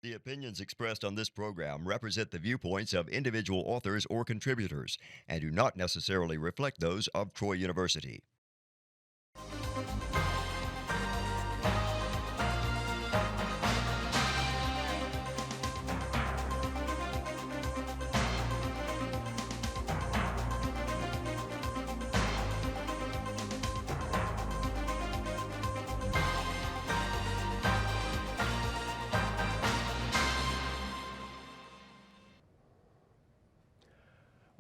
The opinions expressed on this program represent the viewpoints of individual authors or contributors and do not necessarily reflect those of Troy University.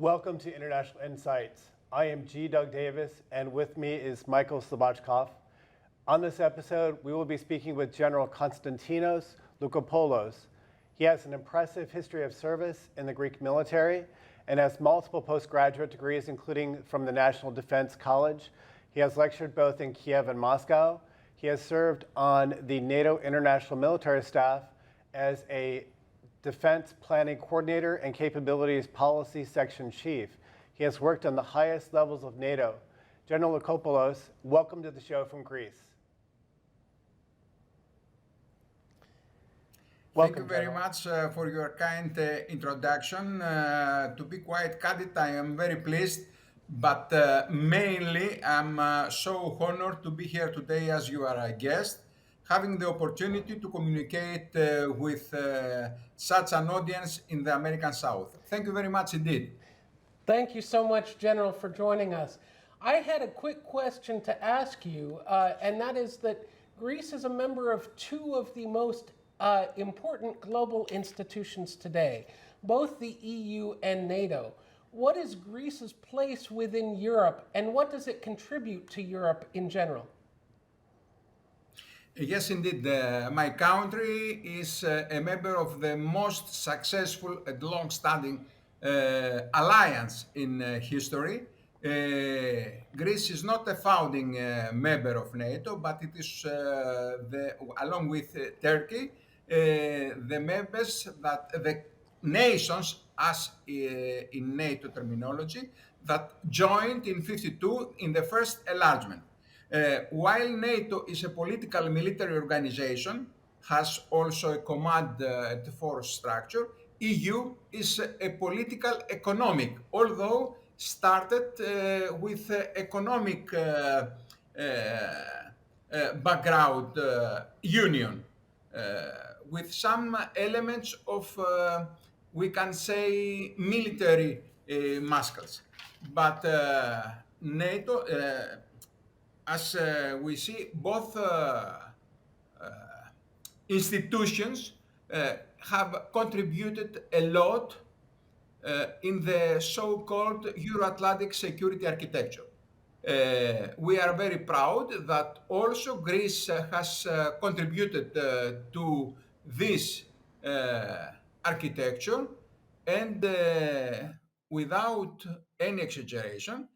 Welcome to International Insights. I am G. Doug Davis, and with me is Michael Slobodchikoff. On this episode, we will be speaking with General Konstantinos Loukopoulos. He has an impressive history of service in the Greek military and has multiple postgraduate degrees, including from the National Defense College. He has lectured both in Kiev and Moscow. He has served on the NATO International Military Staff as a Defense Planning Coordinator and Capabilities Policy Section Chief. He has worked on the highest levels of NATO. General Loukopoulos, welcome to the show from Greece. Thank you very much for your kind introduction. To be quite candid, I am very pleased, but mainly I'm so honored to be here today as you are a guest, having the opportunity to communicate with such an audience in the American South. Thank you very much indeed. Thank you so much, General, for joining us. I had a quick question to ask you, and that is that Greece is a member of two of the most important global institutions today, both the EU and NATO. What is Greece's place within Europe, and what does it contribute to Europe in general? Yes, indeed. My country is a member of the most successful and long-standing alliance in history. Greece is not a founding member of NATO, but it is, along with Turkey, the members that the nations, as in NATO terminology, that joined in 52 in the first enlargement. While NATO is a political military organization, has also a command and force structure, EU is a political economic, although started with economic background union, with some elements of, we can say, military muscles. But NATO, as we see, both institutions have contributed a lot in the so-called Euro-Atlantic security architecture. We are very proud that also Greece has contributed to this architecture, and without any exaggeration,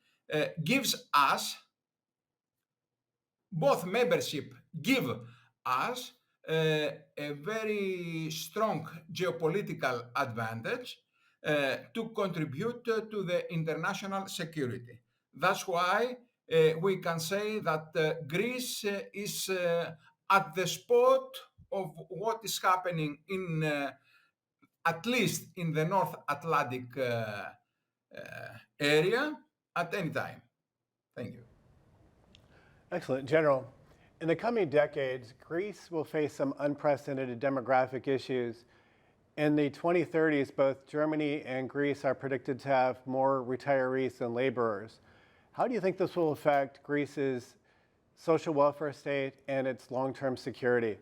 gives us, both membership give us a very strong geopolitical advantage to contribute to the international security. That's why we can say that Greece is at the spot of what is happening in, at least in the North Atlantic area at any time. Thank you. Excellent. General, in the coming decades, Greece will face some unprecedented demographic issues. In the 2030s, both Germany and Greece are predicted to have more retirees than laborers. How do you think this will affect Greece's social welfare state and its long-term security?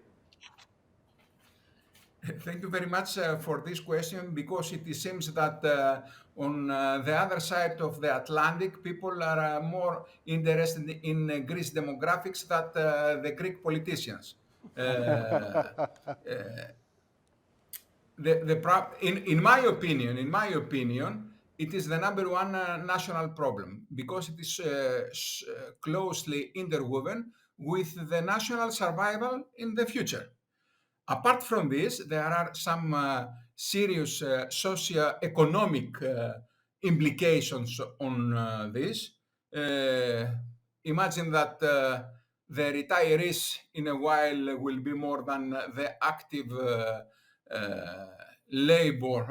Thank you very much for this question, because it seems that on the other side of the Atlantic, people are more interested in Greece demographics than the Greek politicians. In my opinion, it is the number one national problem, because it is closely interwoven with the national survival in the future. Apart from this, there are some serious socio-economic implications on this. Imagine that the retirees in a while will be more than the active labor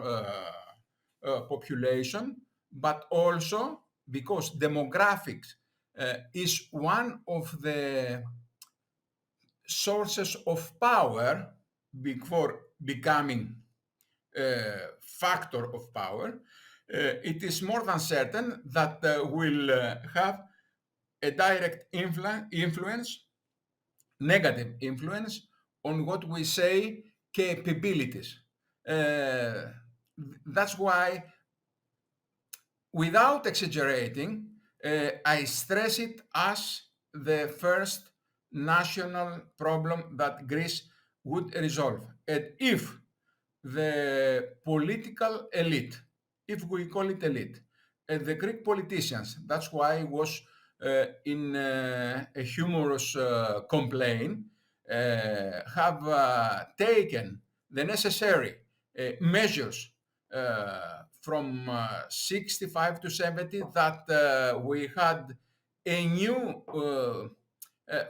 population, but also because demographics is one of the sources of power before becoming factor of power. It is more than certain that will have a direct influence, negative influence on what we say capabilities. That's why, without exaggerating, I stress it as the first national problem that Greece would resolve. And if the political elite, if we call it elite, and the Greek politicians, that's why I was in a humorous complaint, have taken the necessary measures from 65 to 70, that we had a new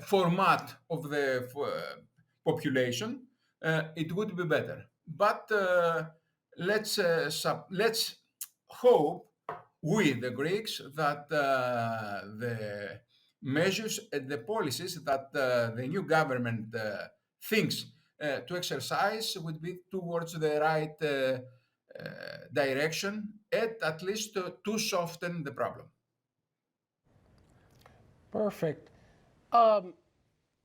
format of the population, it would be better. But let's hope, we the Greeks, that the measures and the policies that the new government thinks to exercise would be towards the right direction, at least to soften the problem. Perfect.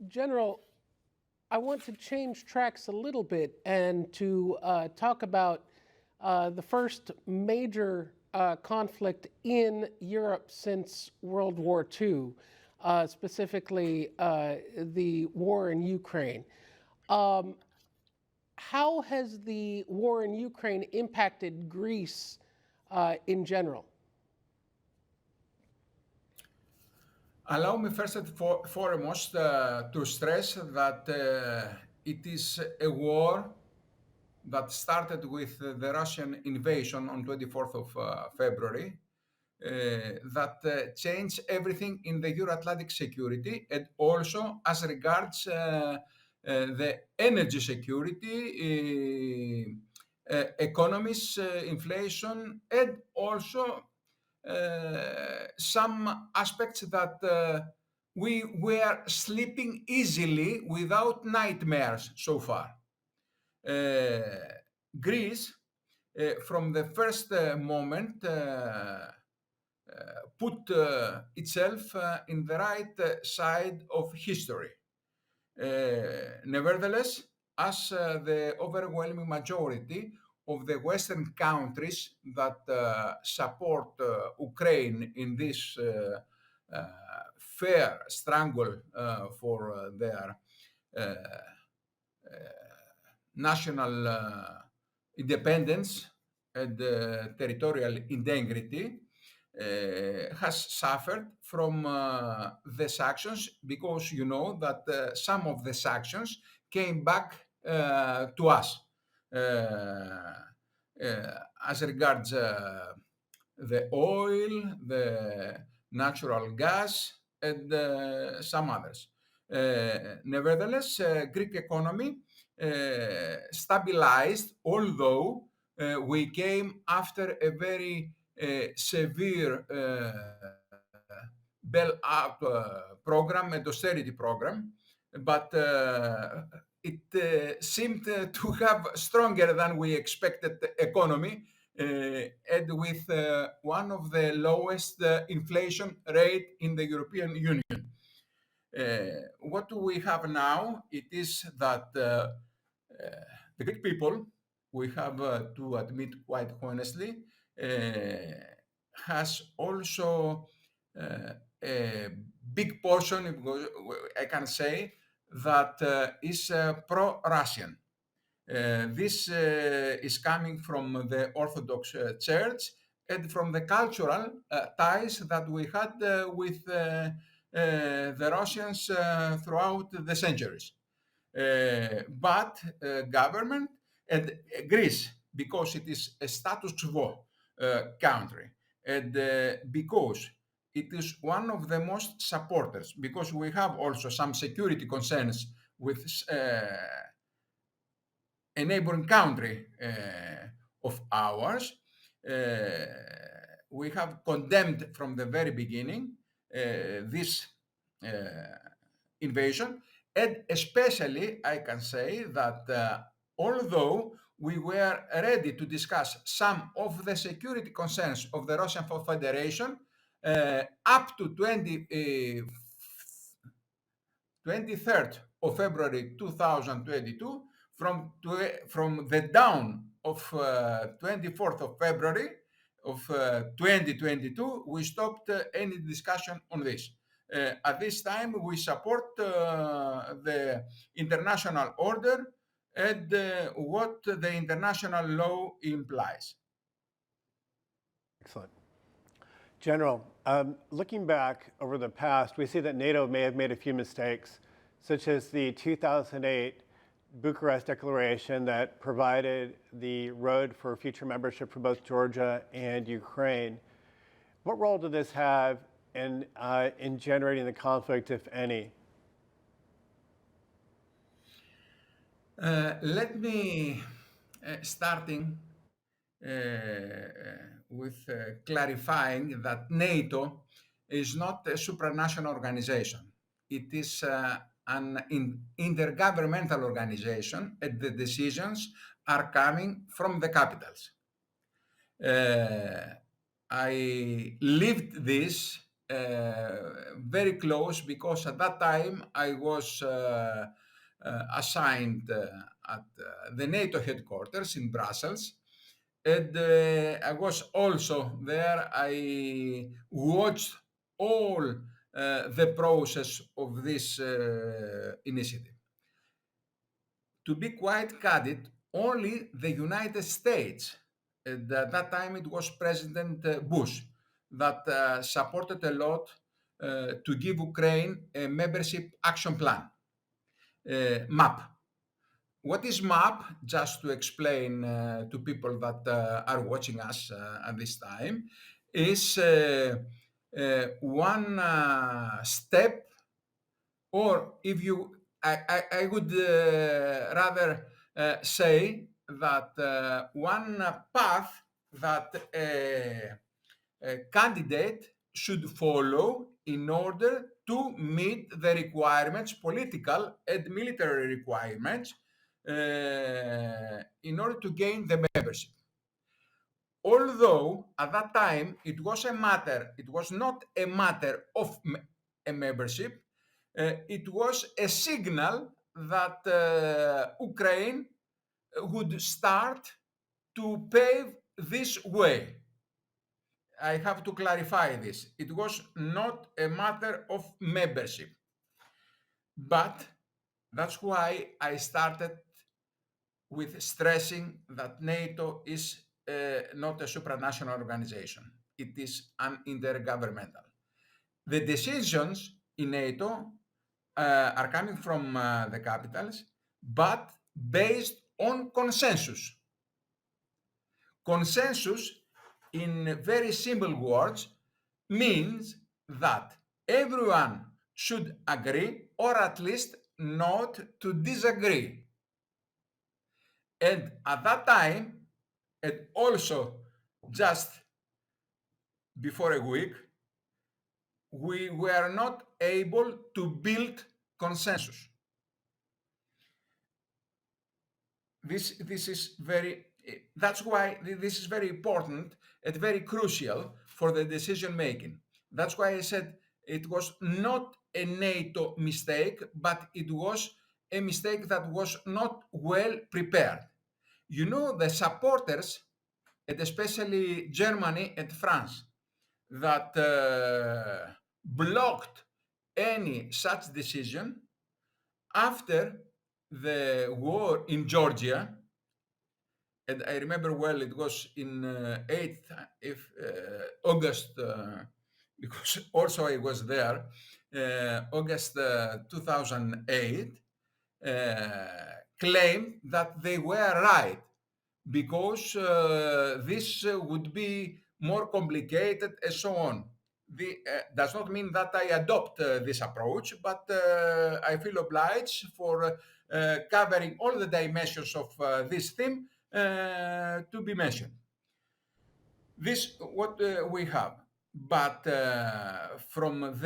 General, I want to change tracks a little bit and to talk about the first major conflict in Europe since World War II, specifically the war in Ukraine. How has the war in Ukraine impacted Greece in general? Allow me first and foremost to stress that it is a war that started with the Russian invasion on 24th of February, that changed everything in the Euro-Atlantic security, and also as regards the energy security, economies, inflation, and also some aspects that we were sleeping easily without nightmares so far. Greece, from the first moment, put itself in the right side of history. Nevertheless, as the overwhelming majority of the Western countries that support Ukraine in this fair struggle for their national independence and territorial integrity, has suffered from the sanctions, because you know that some of the sanctions came back to us as regards the oil, the natural gas, and some others. Nevertheless, Greek economy stabilized, although we came after a very severe bail-out program and austerity program, but it seemed to have stronger than we expected economy, and with one of the lowest inflation rate in the European Union. What we have now, it is that the Greek people, we have to admit quite honestly, has also a big portion, I can say, that is pro-Russian. This is coming from the Orthodox Church and from the cultural ties that we had with the Russians throughout the centuries. But government and Greece, because it is a status quo country, and because it is one of the most supporters, because we have also some security concerns with a neighboring country of ours. We have condemned from the very beginning this invasion, and especially I can say that although we were ready to discuss some of the security concerns of the Russian Federation up to 23rd of February 2022, from the dawn of 24th of February of 2022, we stopped any discussion on this. At this time, we support the international order and what the international law implies. Excellent. General, looking back over the past, we see that NATO may have made a few mistakes, such as the 2008 Bucharest Declaration that provided the road for future membership for both Georgia and Ukraine. What role did this have in generating the conflict, if any? Let me starting with clarifying that NATO is not a supranational organization. It is an intergovernmental organization, and the decisions are coming from the capitals. I lived this very close because at that time I was assigned at the NATO headquarters in Brussels, and I was also there. I watched all the process of this initiative. To be quite candid, only the United States, at that time it was President Bush, that supported a lot to give Ukraine a membership action plan, MAP. What is MAP? Just to explain to people that are watching us at this time, is one step, or if you, I would rather say that one path that a candidate should follow in order to meet the requirements, political and military requirements, in order to gain the membership. Although at that time it was not a matter of a membership, it was a signal that Ukraine would start to pave this way. I have to clarify this. It was not a matter of membership. But that's why I started with stressing that NATO is not a supranational organization. It is an intergovernmental. The decisions in NATO are coming from the capitals, but based on consensus. Consensus, in very simple words, means that everyone should agree, or at least not to disagree. And at that time, and also just before a week, we were not able to build consensus. That's why this is very important and very crucial for the decision making. That's why I said it was not a NATO mistake, but it was a mistake that was not well prepared. You know, the supporters, and especially Germany and France, that blocked any such decision after the war in Georgia, and I remember well, it was in 8th August, because also I was there, August 2008, claimed that they were right, because this would be more complicated and so on. Does not mean that I adopt this approach, but I feel obliged for covering all the dimensions of this theme to be mentioned. This what we have, but from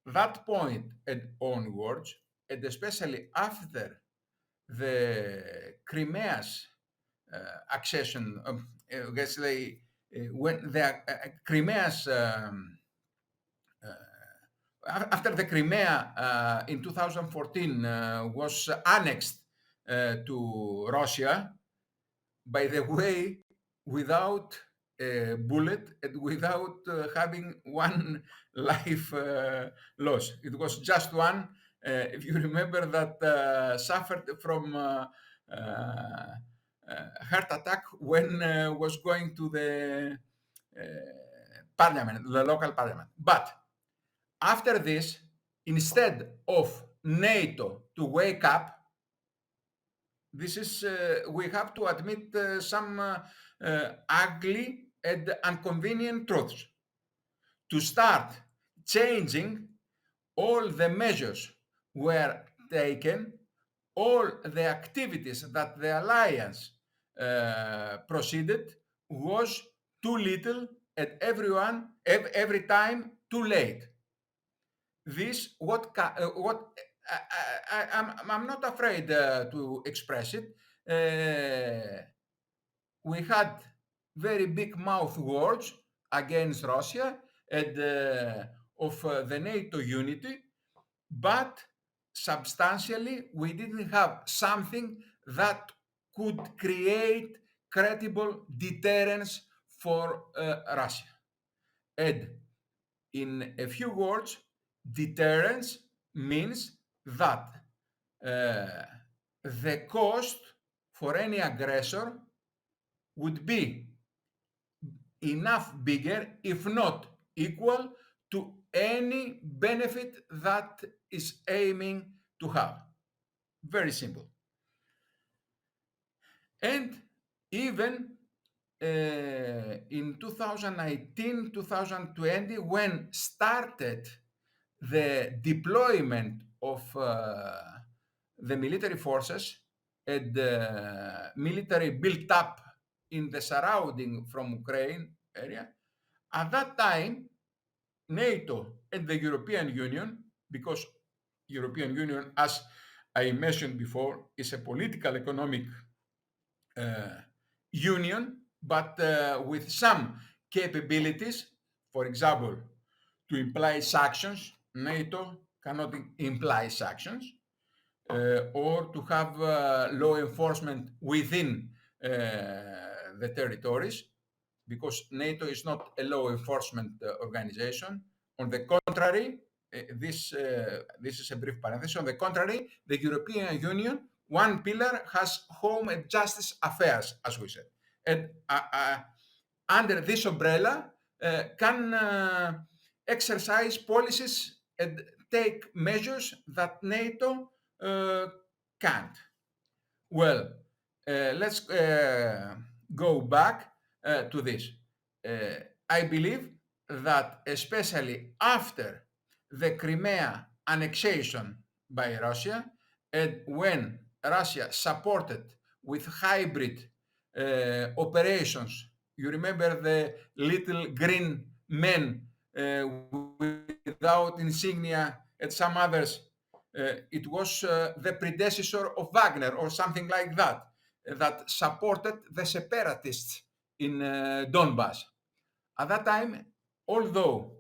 that point and onwards, and especially after the Crimea's accession, guess they when the Crimea's after the Crimea in 2014 was annexed to Russia, by the way, without a bullet and without having one life loss. It was just one. If you remember, that suffered from heart attack when was going to the parliament, the local parliament. But after this, instead of NATO to wake up, this is we have to admit some ugly and inconvenient truths. To start changing, all the measures were taken, all the activities that the alliance proceeded was too little, and every time too late. This I'm not afraid to express it. We had very big mouth words against Russia and of the NATO unity, but substantially we didn't have something that could create credible deterrence for Russia. And in a few words, deterrence means that the cost for any aggressor would be enough bigger, if not equal, to any benefit that is aiming to have. Very simple. And even in 2019, 2020, when started the deployment of the military forces and the military built up in the surrounding from Ukraine area, at that time, NATO and the European Union, because European Union, as I mentioned before, is a political economic union, but with some capabilities. For example, to imply sanctions, NATO cannot imply sanctions, or to have law enforcement within the territories, because NATO is not a law enforcement organization. On the contrary, this is a brief parenthesis. On the contrary, the European Union, one pillar has home and justice affairs, as we said. And under this umbrella can exercise policies and take measures that NATO can't. Well, let's go back to this. I believe that especially after the Crimea annexation by Russia, and when Russia supported with hybrid operations, you remember the little green men without insignia and some others, it was the predecessor of Wagner or something like that, that supported the separatists in Donbass. At that time, although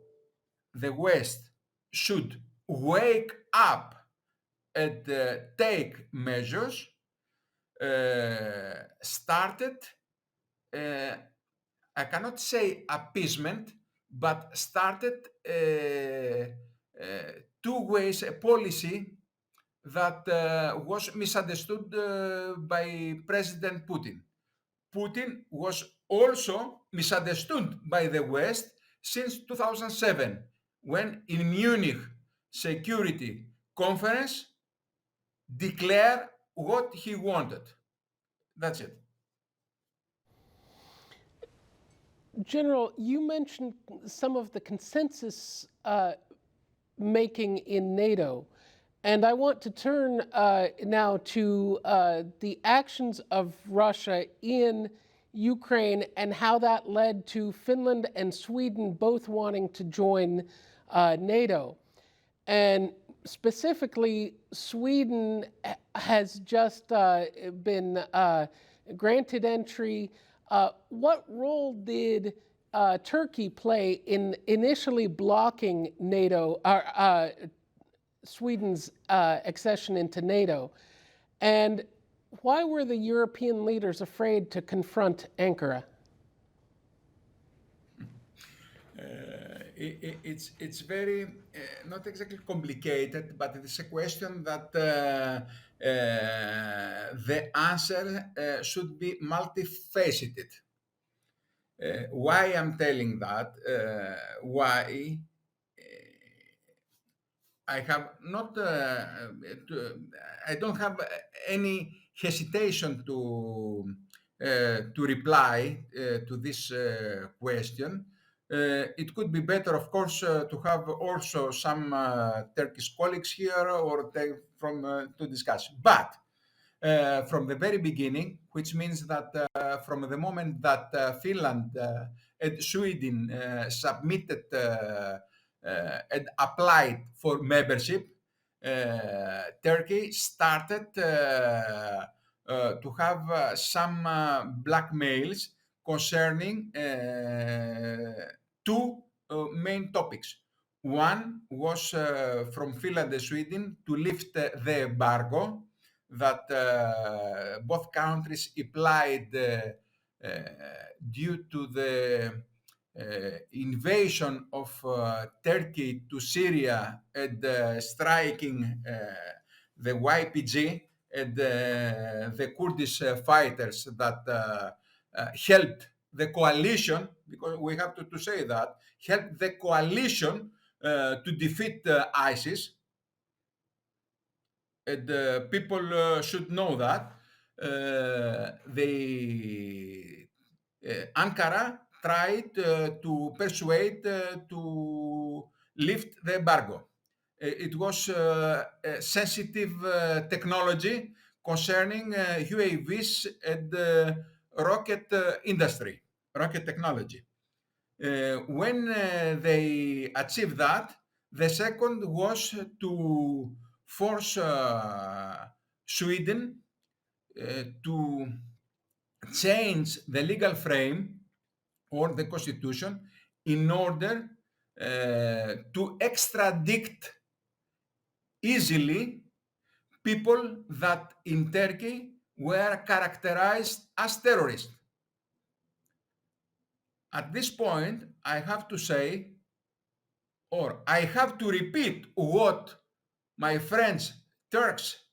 the West should wake up and take measures, started, I cannot say appeasement, but started two ways, a policy that was misunderstood by President Putin. Putin was also misunderstood by the West since 2007, when in Munich Security Conference declared what he wanted. That's it. General, you mentioned some of the consensus making in NATO. And I want to turn now to the actions of Russia in Ukraine and how that led to Finland and Sweden both wanting to join NATO. And specifically, Sweden has just been granted entry. What role did Turkey play in initially blocking NATO, Sweden's accession into NATO? And why were the European leaders afraid to confront Ankara? It's very not exactly complicated, but it is a question that the answer should be multifaceted. Why I'm telling that? Why I have not, I don't have any hesitation to reply to this question. It could be better, of course, to have also some Turkish colleagues here or to discuss. But from the very beginning, which means that from the moment that Finland and Sweden submitted and applied for membership, Turkey started to have some blackmails concerning two main topics. One was from Finland and Sweden to lift the embargo that both countries applied due to the invasion of Turkey to Syria and striking the YPG and the Kurdish fighters that helped the coalition, because we have to say that, helped the coalition to defeat ISIS. And people should know that Ankara tried to persuade to lift the embargo. It was a sensitive technology concerning UAVs and rocket industry, rocket technology. When they achieved that, the second was to force Sweden to change the legal frame or the constitution in order to extradite easily people that in Turkey were characterized as terrorists. At this point, I have to say, or I have to repeat what my friends Turks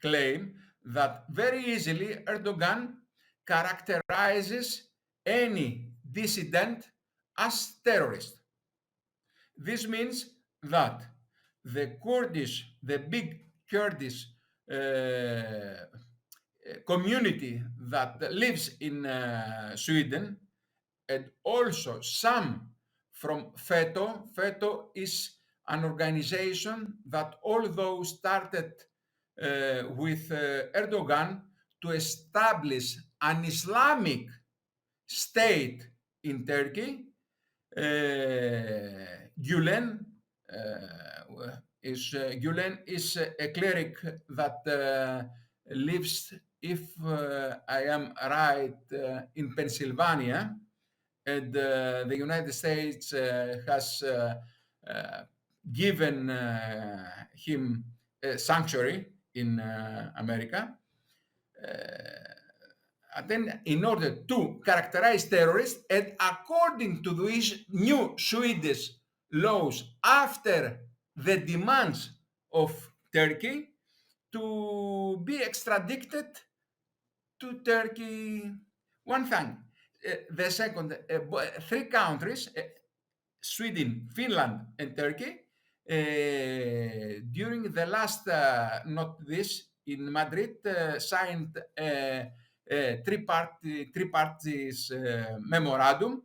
claim, that very easily Erdogan characterizes any dissident as terrorist. This means that the big Kurdish community that lives in Sweden, and also some from FETO. FETO is an organization that, although started with Erdogan to establish an Islamic state in Turkey, Gülen is a cleric that lives, if I am right, in Pennsylvania, and the United States has given him a sanctuary in America. And then, in order to characterize terrorists, and according to the new Swedish laws, after the demands of Turkey, to be extradited to Turkey. One thing. The second, three countries, Sweden, Finland, and Turkey, during the last, not this, in Madrid, signed a three-parties memorandum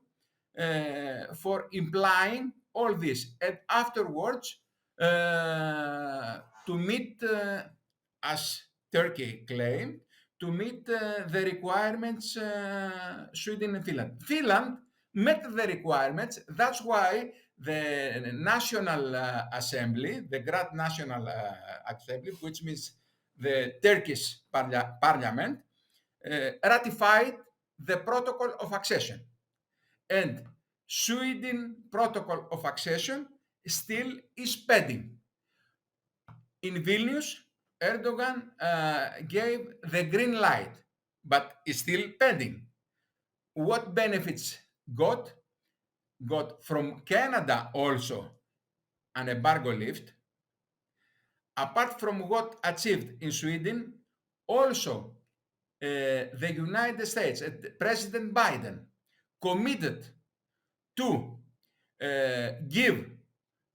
for implying all this. And afterwards, to meet, as Turkey claimed, to meet the requirements Sweden and Finland. Finland met the requirements. That's why the National Assembly, the Grand National Assembly, which means the Turkish parliament, ratified the Protocol of Accession. And Sweden Protocol of Accession still is pending. In Vilnius, Erdogan gave the green light, but is still pending. What benefits got from Canada also an embargo lift. Apart from what achieved in Sweden, also the United States, President Biden committed to give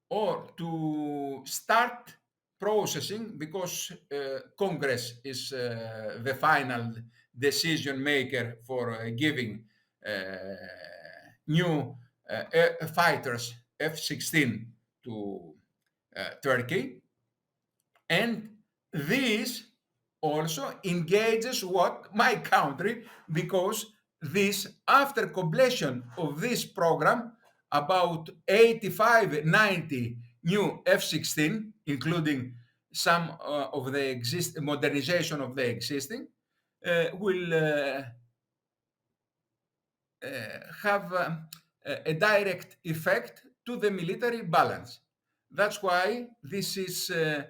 or to start processing, because Congress is the final decision maker for giving new fighters F-16 to Turkey. And this also engages what my country, because this, after completion of this program, about 85, 90 new F-16, including some of the modernization of the existing, will have a direct effect to the military balance. That's why this is a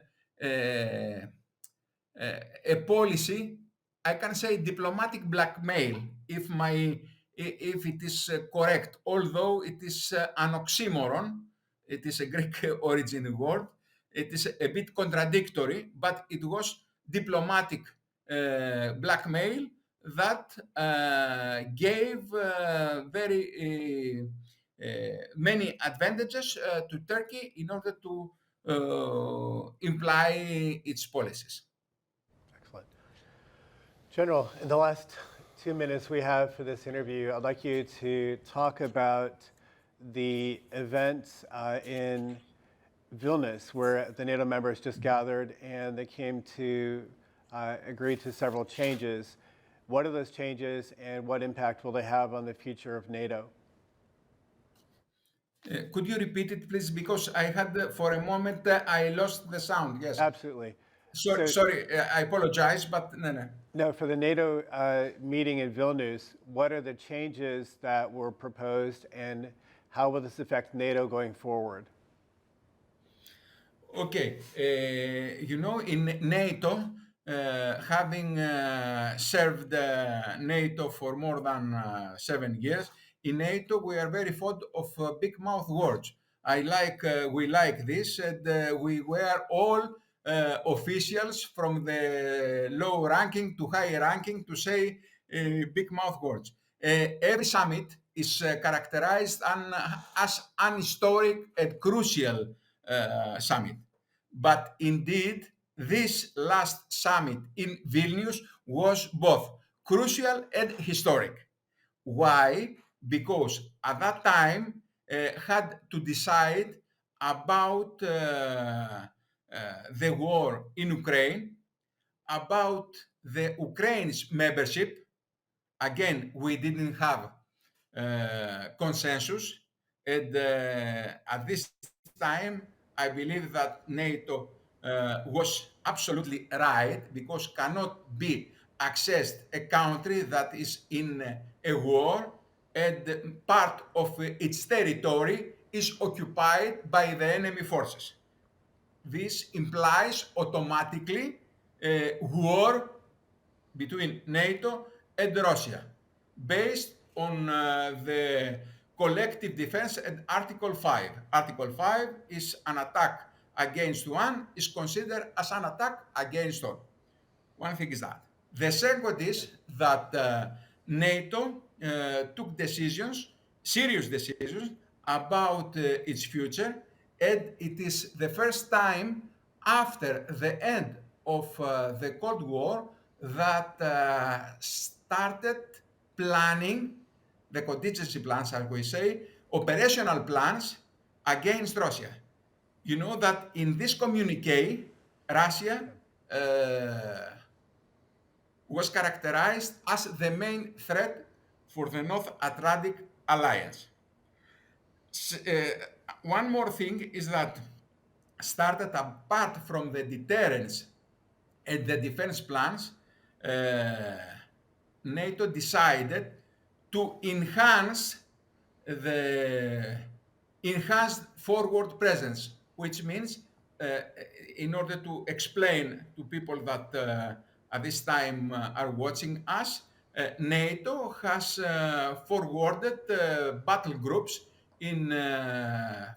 policy, I can say diplomatic blackmail, if it is correct, although it is an oxymoron. It is a Greek origin word. It is a bit contradictory, but it was diplomatic blackmail that gave very many advantages to Turkey in order to imply its policies. Excellent. General, in the last 2 minutes we have for this interview, I'd like you to talk about the events in Vilnius, where the NATO members just gathered and they came to agree to several changes. What are those changes and what impact will they have on the future of NATO? Could you repeat it, please? Because I had, for a moment, I lost the sound. Yes. Absolutely. Sorry, I apologize, but no. No, for the NATO meeting in Vilnius, what are the changes that were proposed and how will this affect NATO going forward? Okay. In NATO, having served NATO for more than 7 years, in NATO we are very fond of big mouth words. We like this, and we were all officials from the low ranking to high ranking to say big mouth words. Every summit is characterized as an historic and crucial summit. But indeed, this last summit in Vilnius was both crucial and historic. Why? Because at that time had to decide about the war in Ukraine, about the Ukraine's membership. Again, we didn't have consensus, and at this time, I believe that NATO was absolutely right, because cannot be accessed a country that is in a war and part of its territory is occupied by the enemy forces. This implies automatically a war between NATO and Russia, based on the collective defense and Article 5. Article 5 is an attack against one, is considered as an attack against all. One thing is that. The second is that NATO took serious decisions about its future, and it is the first time after the end of the Cold War that started planning the contingency plans, as we say, operational plans against Russia. You know that in this communique, Russia was characterized as the main threat for the North Atlantic Alliance. One more thing is that started apart from the deterrence and the defense plans, NATO decided to enhance the enhanced forward presence, which means, in order to explain to people that at this time are watching us, NATO has forwarded battle groups in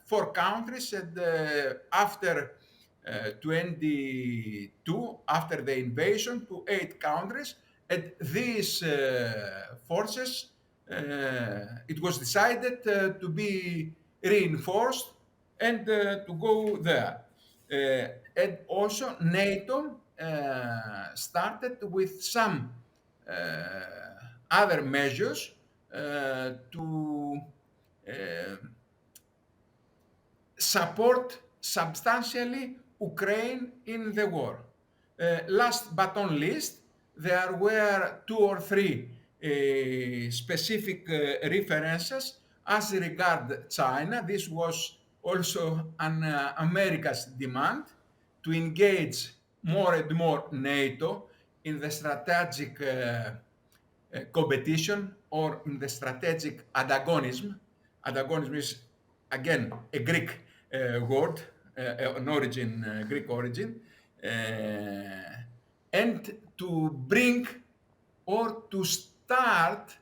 4 countries, and after 22, after the invasion, to 8 countries. And these forces, it was decided to be reinforced and to go there. And also NATO started with some other measures to support substantially Ukraine in the war. Last but not least, there were 2 or 3 specific references as regard China. This was also an America's demand to engage more and more NATO in the strategic competition or in the strategic antagonism. Antagonism is, again, a Greek word, an origin, Greek origin, and to bring or to start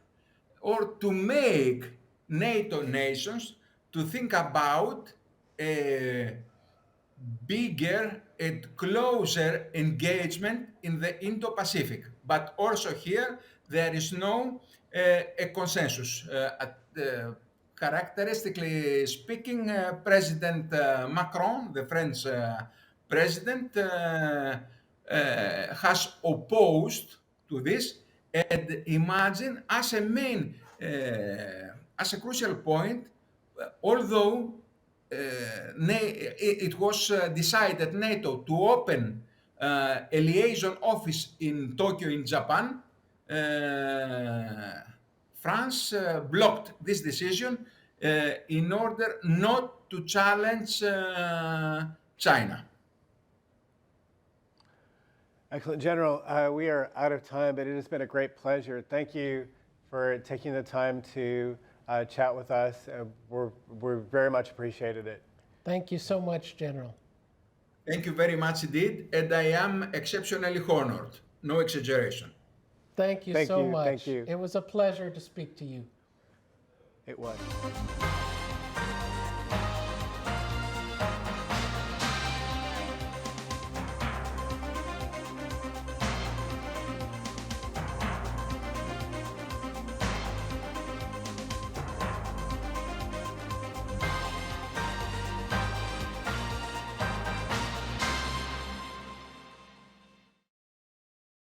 or to make NATO nations to think about a bigger and closer engagement in the Indo-Pacific. But also here, there is no a consensus. Characteristically speaking, President Macron, the French president, has opposed to this and imagine as a main, as a crucial point, although it was decided NATO to open a liaison office in Tokyo in Japan, France blocked this decision in order not to challenge China. Excellent. General, we are out of time, but it has been a great pleasure. Thank you for taking the time to chat with us. We're very much appreciated it. Thank you so much, General. Thank you very much indeed, and I am exceptionally honored. No exaggeration. Thank you so much. Thank you. It was a pleasure to speak to you. It was.